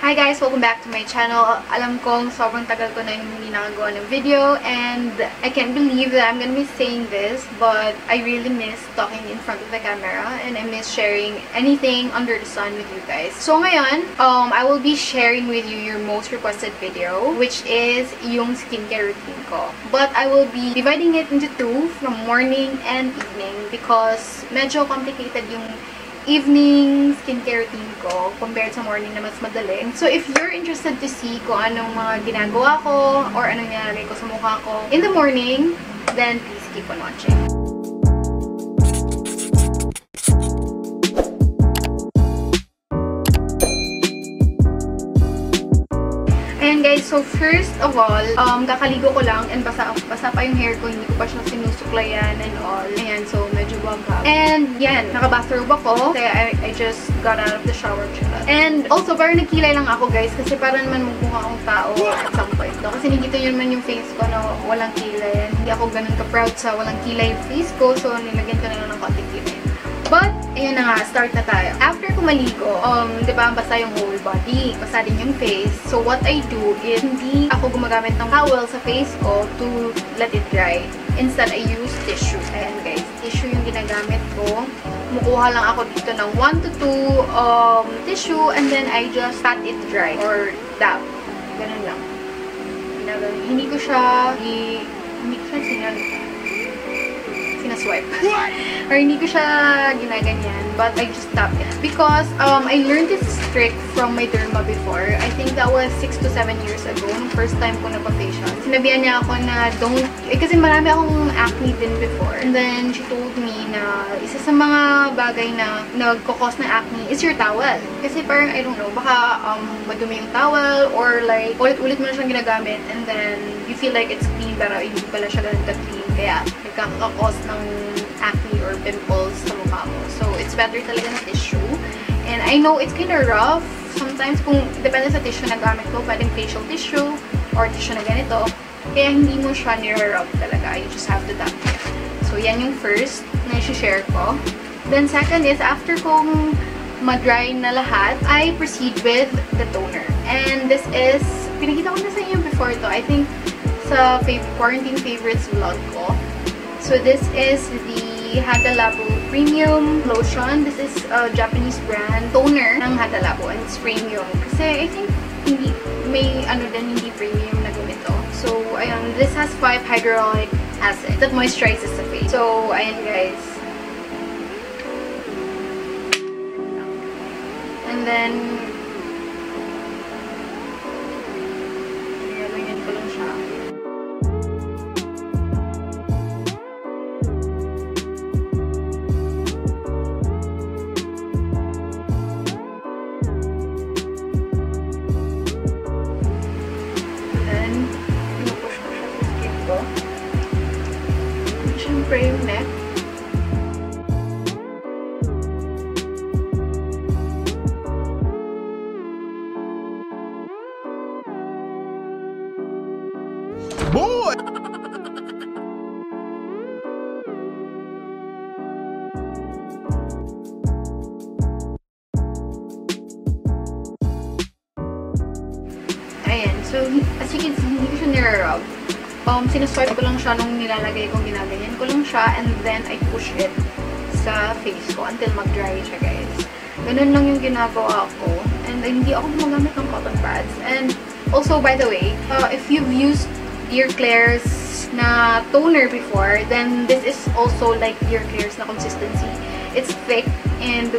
Hi guys! Welcome back to my channel. Alam kong sobrang tagal ko na hindi nakagawa ng video and I can't believe that I'm gonna be saying this, but I really miss talking in front of the camera and I miss sharing anything under the sun with you guys. So ngayon, I will be sharing with you your most requested video, which is yung skincare routine ko. But I will be dividing it into two, from morning and evening, because medyo complicated yung evening skincare routine ko compared sa morning na mas madali. So, if you're interested to see kung anong mga ginagawa ko or anong nilalagay ko sa mukha ko in the morning, then please keep on watching. Ayan guys, so first of all, kakaligo ko lang and basa pa yung hair ko, hindi ko pa siya sinusuklayan and all. Ayan, so medyo wagab. And yan, naka-bathrobe ako kasi I just got out of the shower. And also, parang nagkilay lang ako guys kasi parang naman magmukha akong tao at some point. Kasi nakikita nyo naman yung face ko na walang kilay. Hindi ako ganun ka-proud sa walang kilay yung face ko, so nilagyan ko na lang ng konting kilay. But, ayun na nga, start na tayo. After ko maligo, di ba, basta yung whole body, basta din yung face. So, what I do is, hindi ako gumagamit ng towel sa face ko to let it dry. Instead, I use tissue. Ayan guys, tissue yung ginagamit ko. Kumukuha lang ako dito ng 1 to 2 tissue and then I just pat it dry or dab. Ganun lang. Hindi ko siya sinaswipe. Or hindi ko siya ginaganyan. But I just tap it. Because I learned this trick from my derma before. I think that was 6 to 7 years ago. Nung first time ko nagpa-facial. Sinabihan niya ako na don't... kasi marami akong acne din before. And then she told me na isa sa mga bagay na nagkakos ng acne is your towel. Kasi parang, I don't know, baka madumi yung towel or like ulit-ulit mo na siyang ginagamit and then you feel like it's clean pero hindi pala siya ganun ka-clean. Kaya nagkakakos ng acne or pimples sa mukha mo. So, it's better talaga na tissue. And I know it's kind of rough. Sometimes, kung depende sa tissue na gamit ko, pwedeng facial tissue or tissue na ganito. Kaya hindi mo siya nire-rub talaga. You just have to tap it. So, yan yung first na i-share ko. Then, second is, after kong ma-dry na lahat, I proceed with the toner. And this is, pinakita ko na sa inyo before to. I think, sa quarantine favorites vlog ko. So, this is the Hada Labo Premium Lotion. This is a Japanese brand toner ng Hada Labo and it's premium. Kasi I think hindi, may ano din hindi premium na ganito. So, ayan, this has 5 hyaluronic acid that moisturizes the face. So, ayan guys. And then, nilagyan ko lang siya. Siyempre yung neck. Boy! Ayan. So, as you can see, hindi ko siya nire-rub. Sinaswipe ko lang siya nung nilalagay kong ginaganyan ko lang siya and then I push it sa face ko until mag-dry siya guys. Ganun lang yung ginagawa ko and hindi ako gumagamit ng cotton pads. And also, by the way, if you've used Dear Claire's na toner before, then this is also like Dear Claire's na consistency. It's thick and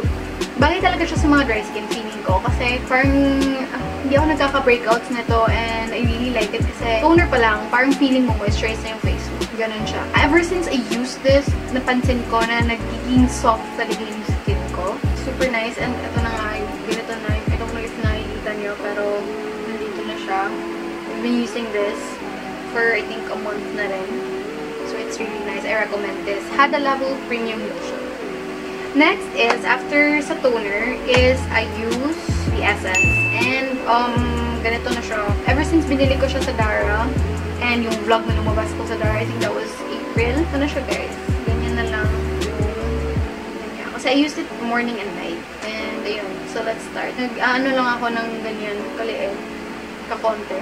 bagay talaga siya sa mga dry skin feeling ko kasi parang hindi ako nagkaka-breakouts nito and I really like it kasi toner pa lang, parang feeling mo moisturize na yung face mo. Ganun siya. Ever since I used this, napansin ko na nagiging soft talaga yung skin ko. Super nice and ito na nga, ganito na. I don't know if nakikita niyo pero nandito na siya. I've been using this for I think a month na rin. So it's really nice. I recommend this. Hada Labo Premium Lotion. Next is, after sa toner, is I use the essence. And, ganito na siya. Ever since binili ko siya sa Dara, and yung vlog na lumabas ko sa Dara, I think that was April. Ito na siya, guys. Ganyan na lang yung Kasi I used it morning and night. And ayun, so let's start. Nag-ano lang ako ng ganyan, kaliit, kakonte.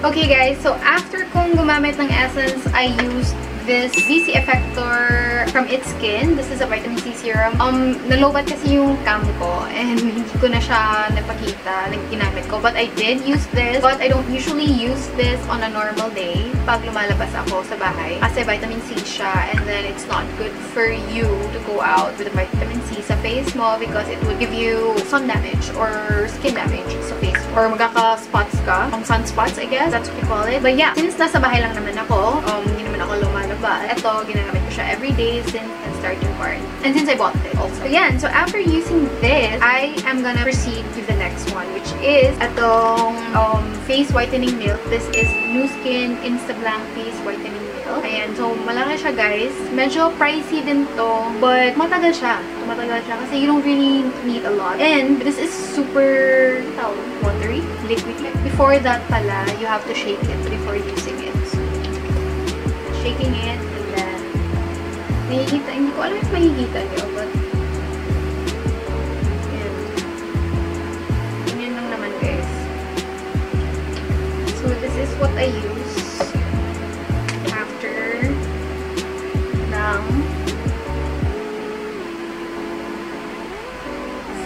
Okay guys, so after kong gumamit ng essence, I used this VC Effector from It's Skin. This is a vitamin C serum. Nalobat kasi yung cam ko and hindi ko na siya napakita na ginamit ko. But I did use this. But I don't usually use this on a normal day pag lumalabas ako sa bahay. Kasi vitamin C siya and then it's not good for you to go out with the vitamin C sa face mo because it would give you sun damage or skin damage sa face mo. Or magkaka-spots ka. Sunspots, I guess. That's what you call it. But yeah, since nasa bahay lang naman ako, hindi naman ako lumalabas. Ito, ginagamit ko siya everyday since I started quarantine. And since I bought it also. So, yan. So, after using this, I am gonna proceed to the next one, which is itong face whitening milk. This is New Skin Instablank Face Whitening Milk. Ayan. So, malaki siya, guys. Medyo pricey din to, but matagal siya. Matagal siya kasi you don't really need a lot. And this is super watery, liquid. Before that pala, you have to shake it before using it. Shaking it, and then makikita, hindi ko alam if makikita nyo, but yan lang naman guys. So this is what I use after ng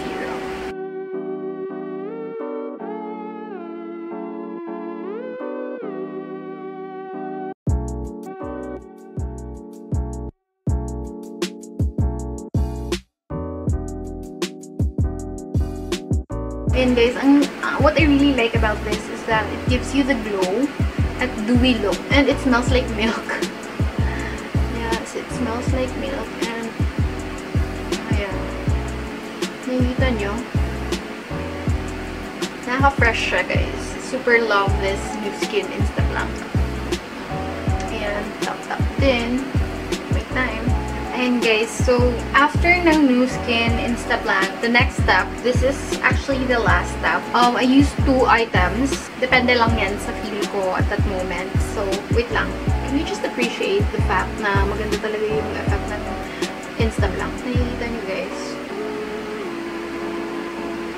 serum. And guys, what I really like about this is that it gives you the glow at dewy look. And it smells like milk. Yes, it smells like milk. And, ayan. Nakikita nyo? Nakaka-fresh siya, guys. Super love this New Skin Instablank. Ayan, tap-tap din. Wait time. And guys, so after ng New Skin Instablank, the next step, this is actually the last step. I used 2 items. Depende lang yan sa feel ko at that moment. So, wait lang. Can you just appreciate the fact na maganda talaga yung effect ng Instablank? Nakikita nyo guys.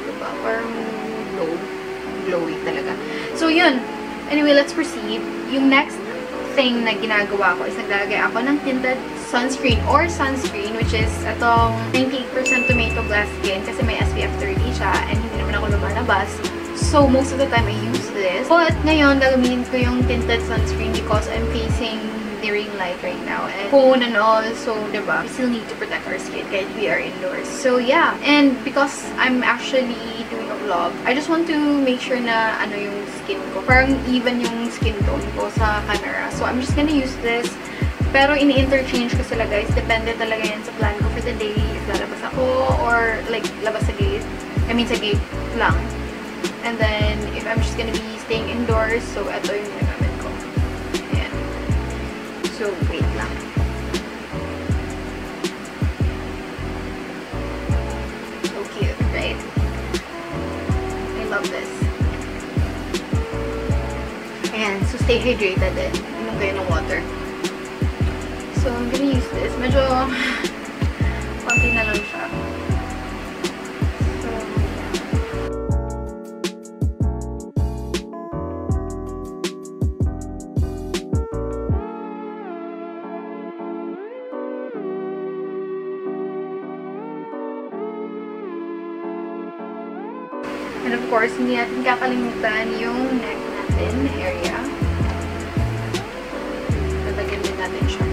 Diba? Parang glowy talaga. So, yun. Anyway, let's proceed. Yung next thing na ginagawa ko is naglalagay ako ng tinted sunscreen or sunscreen, which is itong 98% tomato glass skin kasi may SPF 30 siya and hindi naman ako lumalabas. So, most of the time I use this. But ngayon, gagamitin ko yung tinted sunscreen because I'm facing the ring light right now and phone and all. So, diba? We still need to protect our skin kahit we are indoors. So, yeah. And because I'm actually doing a vlog, I just want to make sure na ano yung skin ko. Parang even yung skin tone ko sa camera. So, I'm just gonna use this. Pero ini-interchange ko sila guys. Depende talaga yan sa plan ko for the day. If lalabas ako or like labas sa gate. I mean sa gate lang. And then if I'm just gonna be staying indoors, so ito yung ginagamit ko. Ayan. So wait lang. So cute, right? I love this. Ayan. So stay hydrated din. Inom kayo ng water. So, I'm gonna use this. Medyo konti na lang siya. So, and of course, hindi natin kakalimutan yung neck natin area. Lalagyan din natin siya.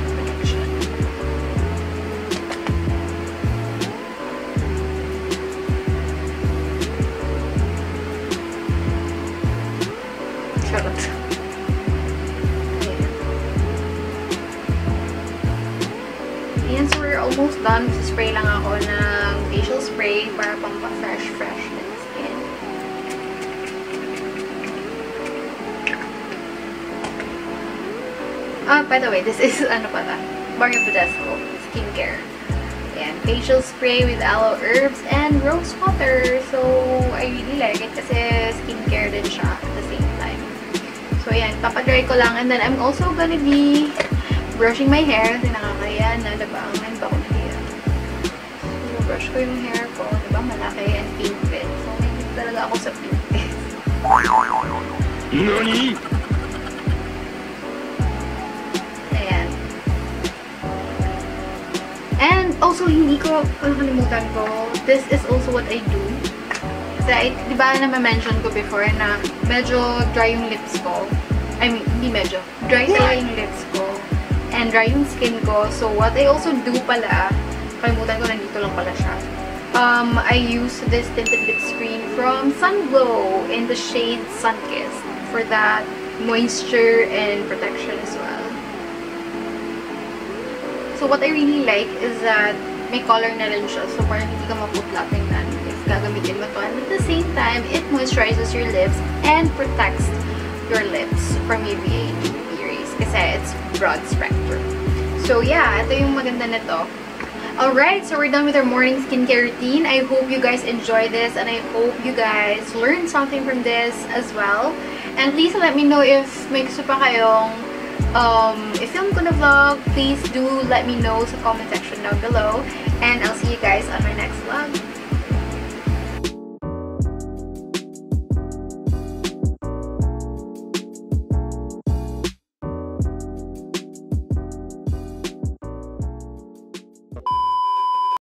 Ayan, so we're almost done. Spray lang ako ng facial spray para pang-fresh na skin. By the way, this is, ano pala, Barrio Pedesco skincare. Ayan, facial spray with aloe herbs and rose water. So, I really like it kasi skincare din siya at the same time. So, ayan. Papadry ko lang. And then, I'm also gonna be brushing my hair. Kasi nakakaya na, diba? Ngayon ba ako nahiya? So, brush ko yung hair ko. Diba? Malaki and pink. So, may talaga ako sa pink. NANI? Ayan. And also, hindi ko, nakalimutan ko, this is also what I do. Kasi, di ba na-mention ko before na medyo dry yung lips ko. I mean, hindi medyo. Dry talaga yung lips ko. And dry yung skin ko. So, what I also do pala, kalimutan ko, nandito lang pala siya. I use this tinted lip screen from Sunglow in the shade Sunkissed for that moisture and protection as well. So, what I really like is that may color na rin siya. So, parang hindi ka maputla tingnan if gagamitin mo to. And at the same time, it moisturizes your lips and protects your lips from UVA and UV rays. Kasi it's broad spectrum. So, yeah. Ito yung maganda na to. Alright, so we're done with our morning skincare routine. I hope you guys enjoy this and I hope you guys learned something from this as well. And please let me know if may gusto pa kayong i-film ko na vlog. Please do let me know sa comment section down below. And I'll see you guys on my next vlog.